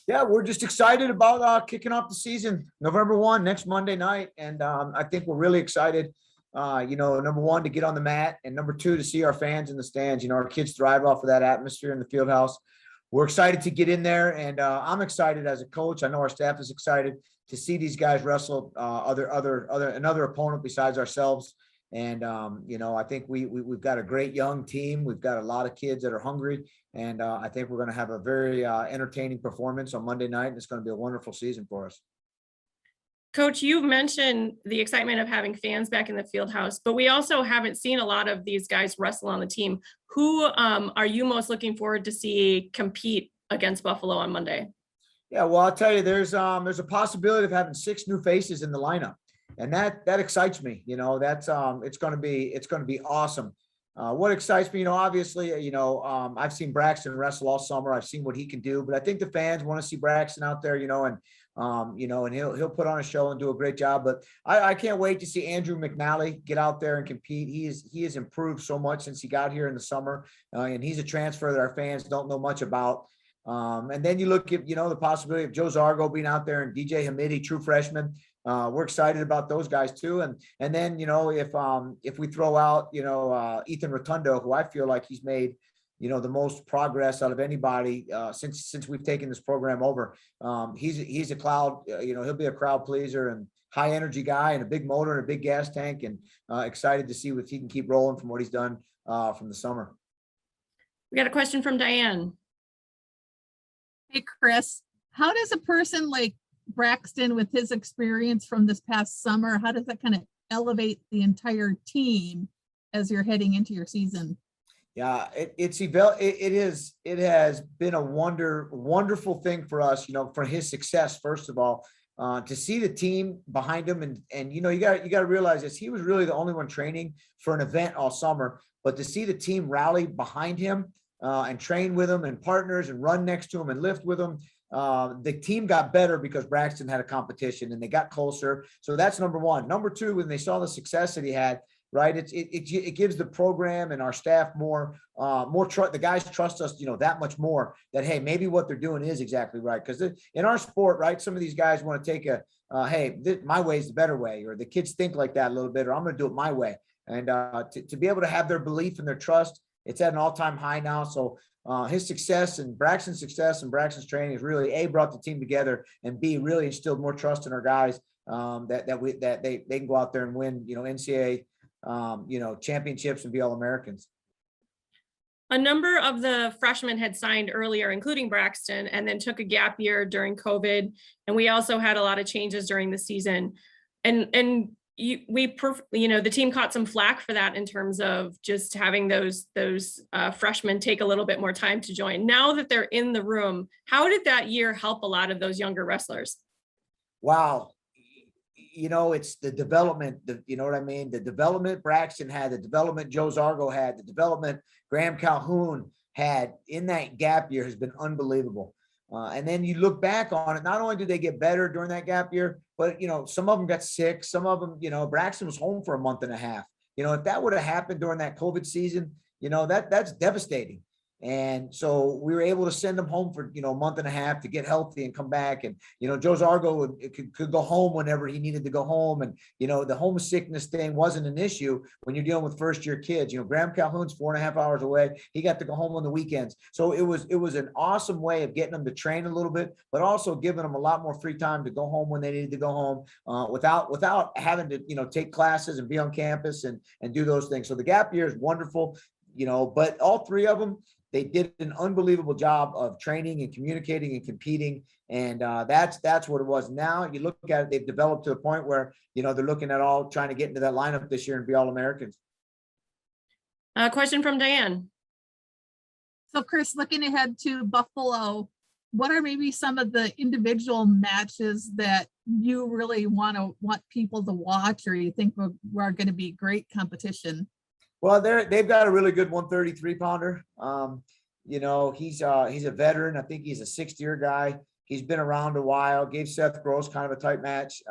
Yeah, we're just excited about kicking off the season November 1, next Monday night. And I think we're really excited, number one, to get on the mat, and number two, to see our fans in the stands. Our kids thrive off of that atmosphere in the field house. We're excited to get in there, and I'm excited as a coach. I know our staff is excited to see these guys wrestle another opponent besides ourselves. And I think we've got a great young team. We've got a lot of kids that are hungry, and I think we're going to have a very entertaining performance on Monday night, and it's going to be a wonderful season for us. Coach, you mentioned the excitement of having fans back in the field house, but we also haven't seen a lot of these guys wrestle on the team. Who are you most looking forward to see compete against Buffalo on Monday? Yeah, well, I'll tell you, there's a possibility of having 6 new faces in the lineup, and that excites me. That's it's going to be awesome. What excites me, obviously, I've seen Braxton wrestle all summer. I've seen what he can do, but I think the fans want to see Braxton out there, and he'll put on a show and do a great job. But I can't wait to see Andrew McNally get out there and compete. He has improved so much since he got here in the summer, and he's a transfer that our fans don't know much about. And then you look at, the possibility of Joe Zargo being out there and DJ Hamidi, true freshman. We're excited about those guys too. And then, if we throw out, Ethan Rotundo, who I feel like he's made, the most progress out of anybody since we've taken this program over. He's a cloud, he'll be a crowd pleaser and high energy guy and a big motor and a big gas tank, and excited to see if he can keep rolling from what he's done from the summer. We got a question from Diane. Hey, Chris, how does a person like Braxton, with his experience from this past summer, how does that kind of elevate the entire team as you're heading into your season? Yeah, it has been a wonderful thing for us, for his success, first of all, to see the team behind him. And you got to realize this, he was really the only one training for an event all summer, but to see the team rally behind him and train with him and partners and run next to him and lift with him. The team got better because Braxton had a competition and they got closer. So that's number one. Number two, when they saw the success that he had, right, it gives the program and our staff more trust. The guys trust us, that much more, that, hey, maybe what they're doing is exactly right. Because in our sport, right, some of these guys want to take my way is the better way, or the kids think like that a little bit, or I'm going to do it my way. And to be able to have their belief and their trust, it's at an all-time high now. So his success and Braxton's success and Braxton's training has really, A, brought the team together, and B, really instilled more trust in our guys, that they can go out there and win, NCAA, championships and be All-Americans. A number of the freshmen had signed earlier, including Braxton, and then took a gap year during COVID. And we also had a lot of changes during the season. The team caught some flack for that in terms of just having those freshmen take a little bit more time to join. Now that they're in the room, how did that year help a lot of those younger wrestlers? Wow. It's the development, you know what I mean? The development Braxton had, the development Joe Zargo had, the development Graham Calhoun had in that gap year has been unbelievable. And then you look back on it, not only did they get better during that gap year, but, some of them got sick. Some of them, Braxton was home for a month and a half. If that would have happened during that COVID season, that's devastating. And so we were able to send him home for, a month and a half to get healthy and come back. And, Joe Zargo could go home whenever he needed to go home. And, the homesickness thing wasn't an issue when you're dealing with first year kids. Graham Calhoun's 4.5 hours away. He got to go home on the weekends. So it was an awesome way of getting them to train a little bit, but also giving them a lot more free time to go home when they needed to go home, without having to, take classes and be on campus and do those things. So the gap year is wonderful, but all three of them, they did an unbelievable job of training and communicating and competing. And that's what it was. Now you look at it, they've developed to the point where, they're looking at all trying to get into that lineup this year and be All-Americans. Question from Diane. So Chris, looking ahead to Buffalo, what are maybe some of the individual matches that you really want people to watch, or you think are going to be great competition? Well, they've got a really good 133 pounder. He's a veteran. I think he's a 6th-year guy. He's been around a while. Gave Seth Gross kind of a tight match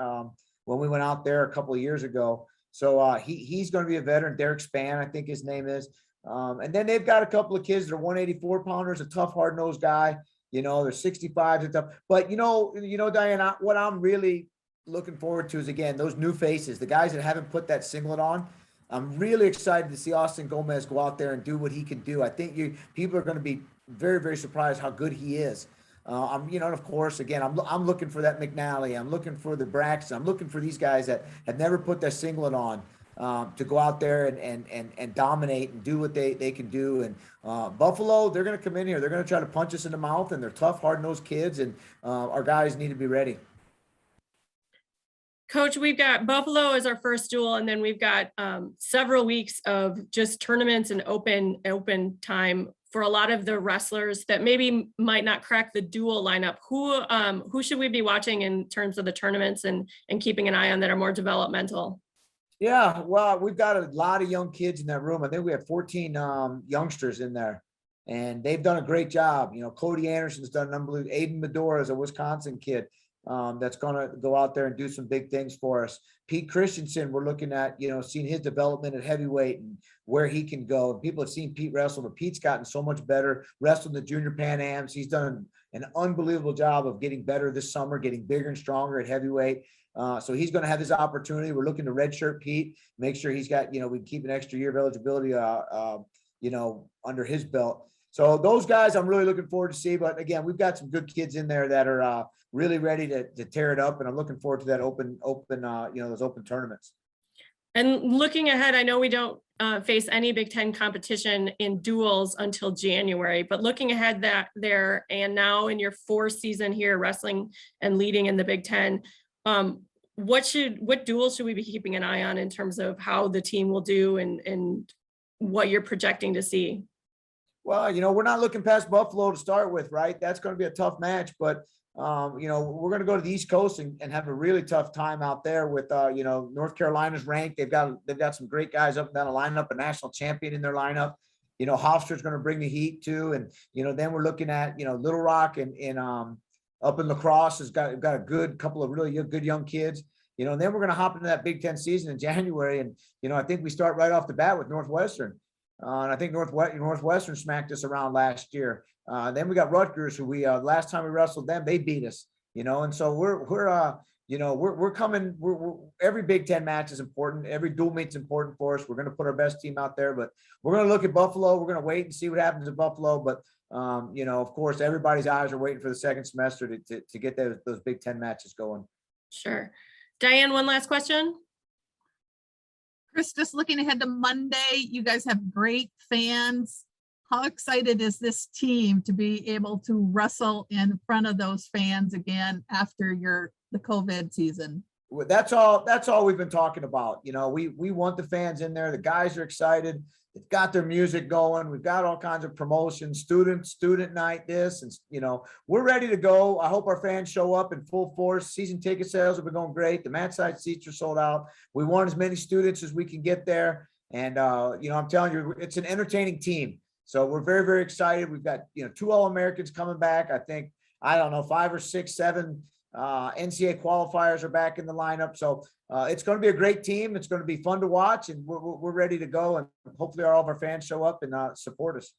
when we went out there a couple of years ago. So he's going to be a veteran. Derek Spann, I think his name is. And then they've got a couple of kids that are 184 pounders, a tough, hard-nosed guy. there's 65s and stuff. But Diane, what I'm really looking forward to is, again, those new faces, the guys that haven't put that singlet on. I'm really excited to see Austin Gomez go out there and do what he can do. I think people are going to be very, very surprised how good he is. And of course, again, I'm looking for that McNally. I'm looking for the Braxton. I'm looking for these guys that have never put their singlet on, to go out there and dominate and do what they can do. And Buffalo, they're going to come in here. They're going to try to punch us in the mouth, and they're tough, hard-nosed kids, and our guys need to be ready. Coach, we've got Buffalo as our first duel, and then we've got several weeks of just tournaments and open time for a lot of the wrestlers that maybe might not crack the dual lineup. Who should we be watching in terms of the tournaments and keeping an eye on that are more developmental? Yeah, well, we've got a lot of young kids in that room. I think we have 14 youngsters in there, and they've done a great job. Cody Anderson's done an unbelievable. Aiden Medora is a Wisconsin kid that's going to go out there and do some big things for us. Pete Christensen, we're looking at, seeing his development at heavyweight and where he can go. And people have seen Pete wrestle, but Pete's gotten so much better, wrestled the Junior Pan Ams. He's done an unbelievable job of getting better this summer, getting bigger and stronger at heavyweight. So he's going to have his opportunity. We're looking to redshirt Pete, make sure he's got, we keep an extra year of eligibility, under his belt. So those guys I'm really looking forward to see. But again, we've got some good kids in there that are really ready to tear it up. And I'm looking forward to that open, those open tournaments. And looking ahead, I know we don't face any Big Ten competition in duels until January, but looking ahead there and now in your fourth season here, wrestling and leading in the Big Ten, what duels should we be keeping an eye on in terms of how the team will do and what you're projecting to see? Well, we're not looking past Buffalo to start with, right? That's going to be a tough match, but we're going to go to the East Coast and have a really tough time out there with, North Carolina's ranked. They've got some great guys up and down the lineup, a national champion in their lineup. Hofstra's going to bring the heat too. And, then we're looking at, Little Rock and up in La Crosse has got a couple of really good young kids, and then we're going to hop into that Big Ten season in January. And, I think we start right off the bat with Northwestern. And I think Northwestern smacked us around last year. Then we got Rutgers, who last time we wrestled them, they beat us, and so we're coming. Every Big Ten match is important. Every dual meet's important for us. We're going to put our best team out there, but we're going to look at Buffalo. We're going to wait and see what happens at Buffalo. But of course, everybody's eyes are waiting for the second semester to get those Big Ten matches going. Sure. Diane, one last question. Chris, just looking ahead to Monday, you guys have great fans. How excited is this team to be able to wrestle in front of those fans again after the COVID season? Well, that's all we've been talking about. We want the fans in there. The guys are excited. They've got their music going. We've got all kinds of promotions, student night, this, and we're ready to go. I hope our fans show up in full force. Season ticket sales have been going great. The mat side seats are sold out. We want as many students as we can get there. And I'm telling you, it's an entertaining team. So we're very, very excited. We've got, 2 All-Americans coming back. I think, 5 or 6, 7 NCAA qualifiers are back in the lineup. So it's going to be a great team. It's going to be fun to watch, and we're ready to go. And hopefully all of our fans show up and support us.